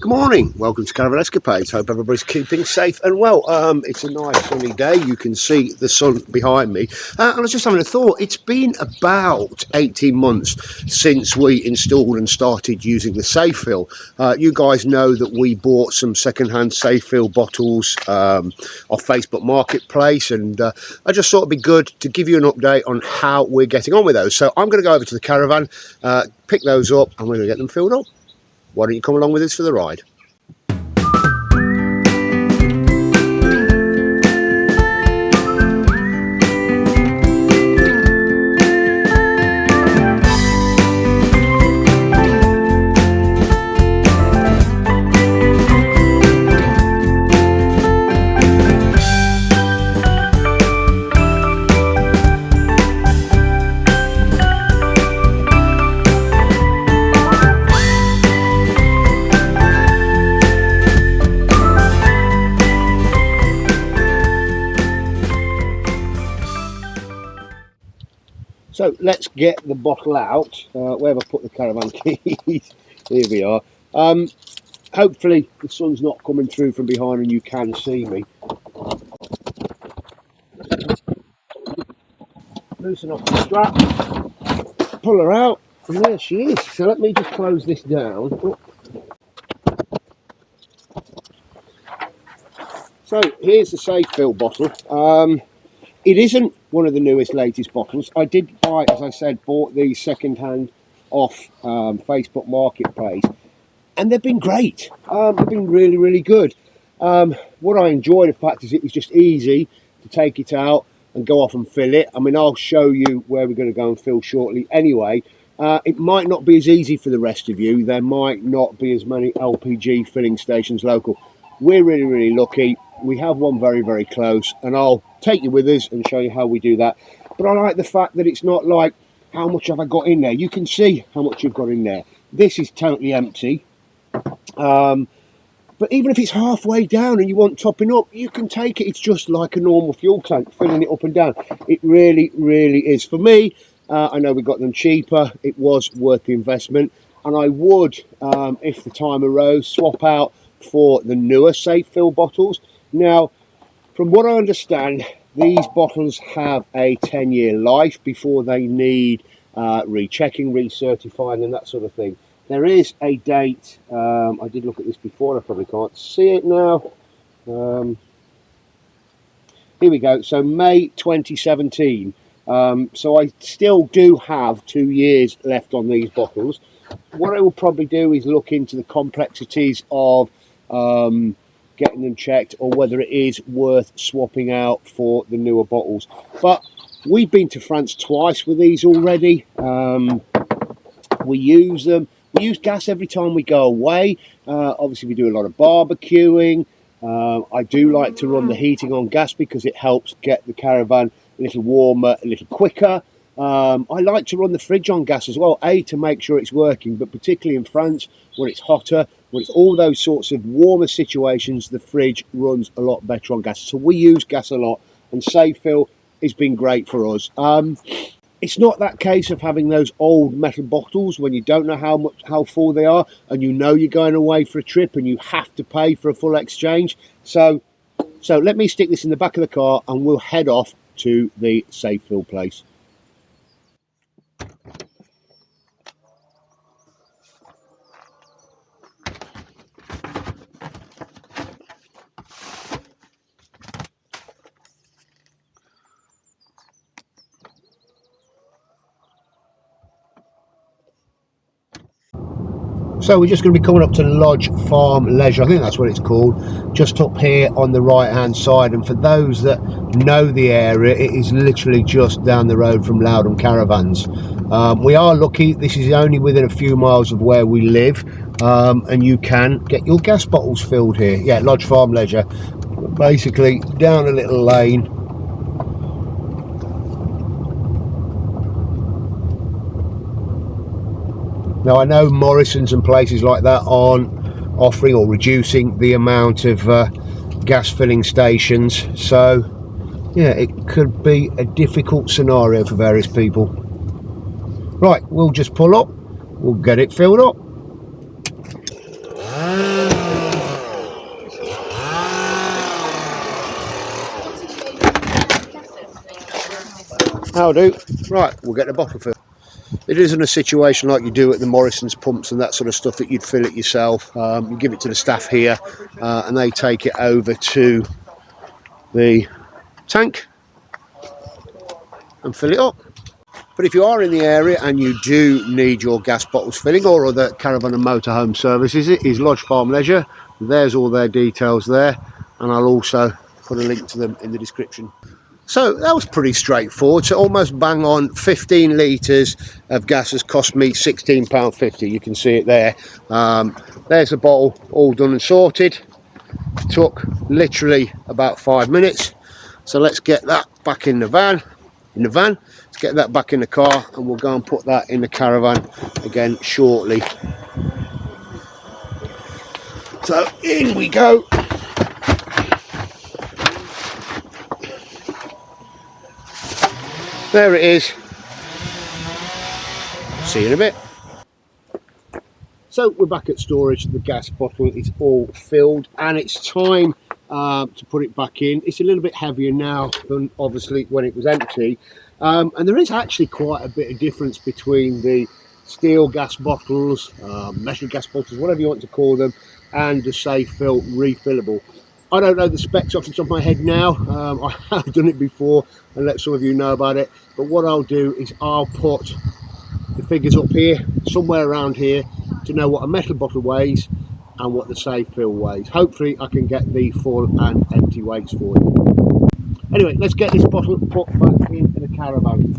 Good morning, welcome to Caravan Escapades. Hope everybody's keeping safe and well. It's a nice sunny day. You can see the sun behind me. I was just having a thought. It's been about 18 months since we installed and started using the SafeFill. You guys know that we bought some second-hand SafeFill bottles off Facebook Marketplace, and I just thought it'd be good to give you an update on how we're getting on with those. So I'm going to go over to the Caravan, pick those up, and we're going to get them filled up. Why don't you come along with us for the ride? So let's get the bottle out. Where have I put the caravan keys? Here we are. Hopefully the sun's not coming through from behind and you can see me. Loosen up the strap, pull her out, and there she is. So let me just close this down. So here's the SafeFill bottle. It isn't one of the newest, latest bottles. I did buy, as I said, bought these second-hand off Facebook Marketplace, and they've been great. They've been really, really good. What I enjoy, the fact is, it was just easy to take it out and go off and fill it. I mean, I'll show you where we're going to go and fill shortly anyway. It might not be as easy for the rest of you. There might not be as many LPG filling stations local. We're really, really lucky. We have one very, very close, and I'll take you with us and show you how we do that. But I like the fact that it's not like, how much have I got in there? You can see how much you've got in there. This is totally empty. But even if it's halfway down and you want topping up, you can take it. It's just like a normal fuel tank, filling it up and down. It really, really is. For me, I know we got them cheaper. It was worth the investment. And I would, if the time arose, swap out for the newer SafeFill bottles. Now, from what I understand, these bottles have a 10-year life before they need rechecking, recertifying and that sort of thing. There is a date. I did look at this before. I probably can't see it now. Here we go. So May 2017. So I still do have 2 years left on these bottles. What I will probably do is look into the complexities of getting them checked, or whether it is worth swapping out for the newer bottles. But we've been to France twice with these already. We use them. We use gas every time we go away. Obviously we do a lot of barbecuing. I do like to run the heating on gas because it helps get the caravan a little warmer, a little quicker. I like to run the fridge on gas as well, to make sure it's working, but particularly in France when it's hotter, when it's all those sorts of warmer situations, the fridge runs a lot better on gas. So we use gas a lot, and SafeFill has been great for us. It's not that case of having those old metal bottles when you don't know how full they are, and you know you're going away for a trip and you have to pay for a full exchange. So let me stick this in the back of the car and we'll head off to the SafeFill place. So we're just going to be coming up to Lodge Farm Leisure, I think that's what it's called, just up here on the right hand side. And for those that know the area, it is literally just down the road from Loudon Caravans. We are lucky, this is only within a few miles of where we live, and you can get your gas bottles filled here. Yeah, Lodge Farm Leisure, basically down a little lane. Now I know Morrisons and places like that aren't offering or reducing the amount of gas filling stations, so yeah, it could be a difficult scenario for various people. Right, we'll just pull up, we'll get it filled up. I'll do. Right, we'll get the bottle filled. It isn't a situation like you do at the Morrisons pumps and that sort of stuff that you'd fill it yourself. You give it to the staff here and they take it over to the tank and fill it up. But if you are in the area and you do need your gas bottles filling, or other caravan and motorhome services, it is Lodge Farm Leisure. There's all their details there, and I'll also put a link to them in the description. So that was pretty straightforward. So almost bang on, 15 litres of gas has cost me £16.50. You can see it there. There's the bottle all done and sorted. Took literally about 5 minutes. So let's get that back in the van. Let's get that back in the car, and we'll go and put that in the caravan again shortly. So in we go. There it is. See you in a bit. So we're back at storage. The gas bottle is all filled and it's time to put it back in. It's a little bit heavier now than obviously when it was empty. And there is actually quite a bit of difference between the steel gas bottles, metal gas bottles, whatever you want to call them, and the SafeFill refillable. I don't know the specs off the top of my head now. I have done it before and let some of you know about it. But what I'll do is I'll put the figures up here, somewhere around here, to know what a metal bottle weighs and what the SafeFill weighs. Hopefully I can get the full and empty weights for you. Anyway, let's get this bottle put back into the caravan.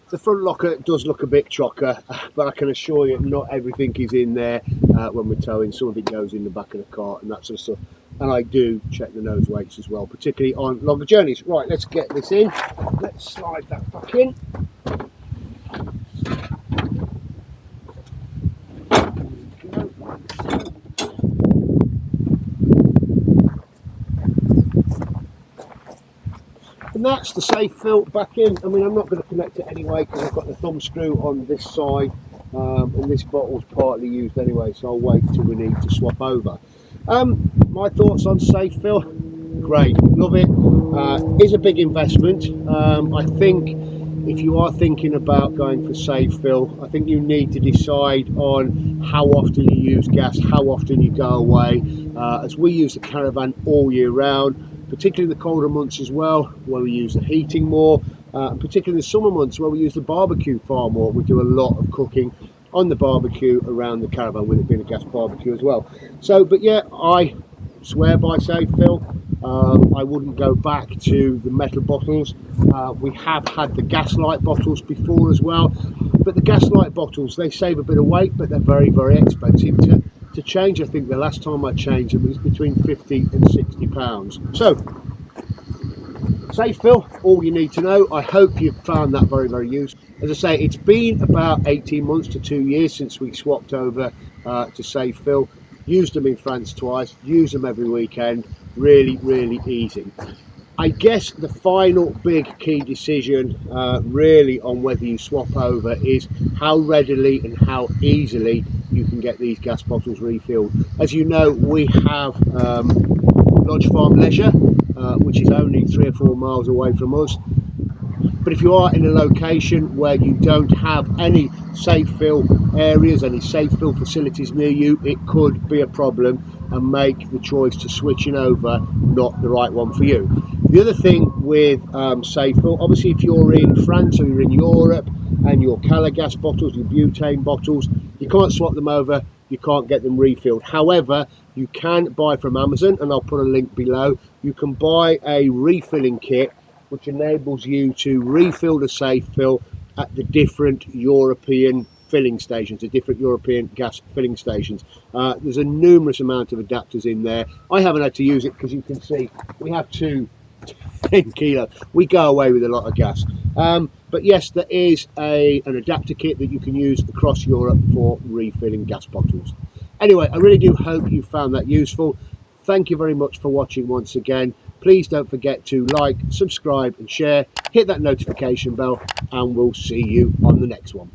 The front locker does look a bit chocker, but I can assure you not everything is in there when we're towing. Some of it goes in the back of the car and that sort of stuff. And I do check the nose weights as well, particularly on longer journeys. Right, let's get this in. Let's slide that back in. And that's the SafeFill back in. I mean, I'm not going to connect it anyway because I've got the thumb screw on this side, and this bottle's partly used anyway, so I'll wait till we need to swap over. My thoughts on SafeFill: great, love it. Is a big investment. I think if you are thinking about going for SafeFill, I think you need to decide on how often you use gas, how often you go away. As we use the Caravan all year round, particularly in the colder months as well, where we use the heating more, and particularly in the summer months where we use the barbecue far more. We do a lot of cooking on the barbecue around the caravan, with it being a gas barbecue as well. So, but yeah, I swear by SafeFill. I wouldn't go back to the metal bottles. We have had the gaslight bottles before as well, but the gaslight bottles, they save a bit of weight, but they're very, very expensive to change. I think the last time I changed them was between 50 and 60 pounds. So SafeFill, all you need to know. I hope you've found that very, very useful. As I say, it's been about 18 months to 2 years since we swapped over to SafeFill. Used them in France twice, use them every weekend. Really, really easy. I guess the final big key decision really on whether you swap over is how readily and how easily you can get these gas bottles refilled. As you know, we have Lodge Farm Leisure, which is only 3 or 4 miles away from us. But if you are in a location where you don't have any SafeFill areas, any SafeFill facilities near you, it could be a problem and make the choice to switching over not the right one for you. The other thing with SafeFill, obviously if you're in France or you're in Europe and your Cala gas bottles, your butane bottles, you can't swap them over, you can't get them refilled. However, you can buy from Amazon, and I'll put a link below. You can buy a refilling kit which enables you to refill the SafeFill at the different European filling stations, the different European gas filling stations. There's a numerous amount of adapters in there. I haven't had to use it because you can see we have 2 10 kilo. We go away with a lot of gas. But yes, there is an adapter kit that you can use across Europe for refilling gas bottles. Anyway, I really do hope you found that useful. Thank you very much for watching once again. Please don't forget to like, subscribe and share. Hit that notification bell, and we'll see you on the next one.